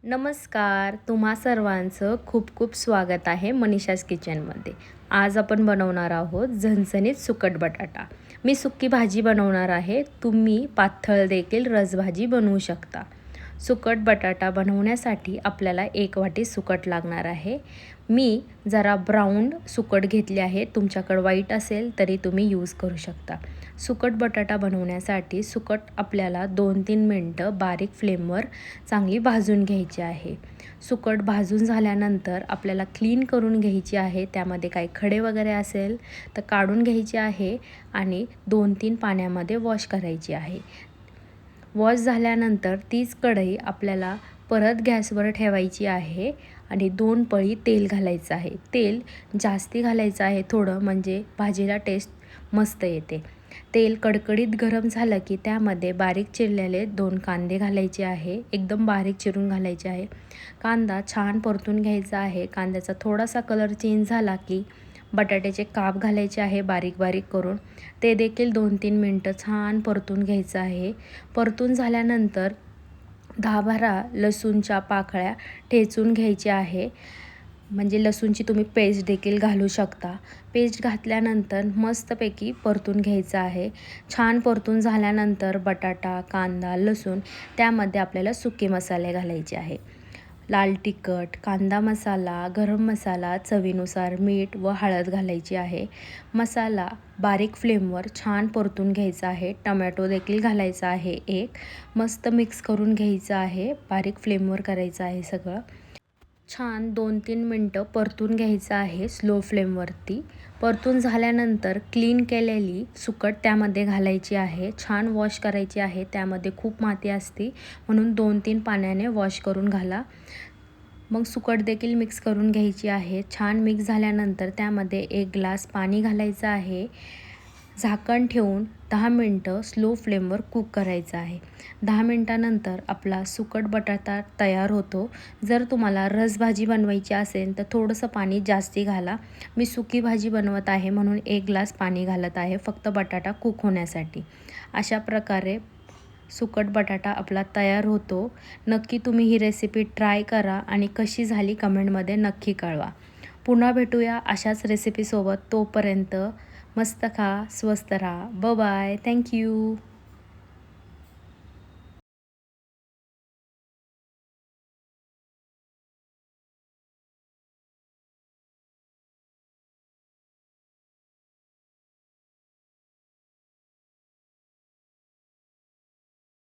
नमस्कार, तुम्हा सर्वांचं खूप खूप स्वागत आहे मनीषाज किचनमध्ये. आज आपण बनवणार आहोत झणझणीत सुकट बटाटा. मी सुकी भाजी बनवणार आहे. तुम्ही पातळ देखील रसभाजी बनवू शकता. सुकट बटाटा बनवण्यासाठी आपल्याला 1 वाटी सुकट लागणार आहे. मी जरा ब्राऊन सुकट घेतले आहे. तुमच्याकडे व्हाईट असेल तरी तुम्ही यूज करू शकता. सुकट बटाटा बनवण्यासाठी सुकट आपल्याला 2-3 मिनटं बारीक फ्लेमवर चांगली भाजून घ्यायची आहे. सुकट भाजून झाल्यानंतर आपल्याला क्लीन करून घ्यायची आहे. त्यामध्ये काही खडे वगैरे असेल तर काढून घ्यायचे आहे आणि 2-3 पाण्यामध्ये वॉश करायची आहे. वॉश झाल्यानंतर तीच कढई आपल्याला परत गॅसवर ठेवायची आहे आणि 2 पळी तेल घालायचं आहे. तेल जास्ती घालायचं आहे थोडं, म्हणजे भाजीला टेस्ट मस्त येते. तेल कडकडीत गरम झालं की त्यामध्ये बारीक चिरलेले 2 कांदे घालायचे आहे. एकदम बारीक चिरून घालायचे आहे. कांदा छान परतून घ्यायचा आहे. कांद्याचा थोडासा कलर चेंज झाला की बटाट्याचे काप घालायचे आहे बारीक बारीक करून. ते देखील 2-3 मिनटं छान परतून घ्यायचं आहे. परतून झाल्यानंतर 10-12 लसूणच्या पाकळ्या ठेचून घ्यायच्या आहे. म्हणजे लसूणची तुम्ही पेस्ट देखील घालू शकता. पेस्ट घातल्यानंतर मस्तपैकी परतून घ्यायचं आहे. छान परतून झाल्यानंतर बटाटा, कांदा, लसूण त्यामध्ये आपल्याला सुके मसाले घालायचे आहे. लाल तिखट, कांदा मसाला, गरम मसाला, चवीनुसार मीठ व हळद घालायची आहे. मसाला बारीक फ्लेमवर छान परतून घ्यायचा आहे. टमॅटो देखील घालायचा आहे एक. मस्त मिक्स करून घ्यायचं आहे. बारीक फ्लेमवर करायचं आहे सगळं. छान 2-3 मिनटं परतून घ्यायचं आहे स्लो फ्लेमवरती. परतून झाल्यानंतर क्लीन केलेली सुकट त्यामध्ये घालायची आहे. छान वॉश करायची आहे. त्यामध्ये खूप माती असते म्हणून 2-3 पाण्याने वॉश करून घाला. मग सुकट देखील मिक्स करून घ्यायची आहे. छान मिक्स झाल्यानंतर त्यामध्ये 1 ग्लास पाणी घालायचं आहे. झाकण ठेवून 10 मिनटं स्लो फ्लेमवर कुक करायचं आहे. 10 मिनटानंतर आपला सुकट बटाटा तयार होतो. जर तुम्हाला रसभाजी बनवायची असेल तर थोडंसं पाणी जास्ती घाला. मी सुकी भाजी बनवत आहे म्हणून 1 ग्लास पाणी घालत आहे फक्त बटाटा कुक होण्यासाठी. अशा प्रकारे सुकट बटाटा आपला तयार होतो. नक्की तुम्ही ही रेसिपी ट्राय करा आणि कशी झाली कमेंटमध्ये नक्की कळवा. पुन्हा भेटूया अशाच रेसिपीसोबत. तोपर्यंत मस्त खा, स्वस्त राहा. बाय. Thank you.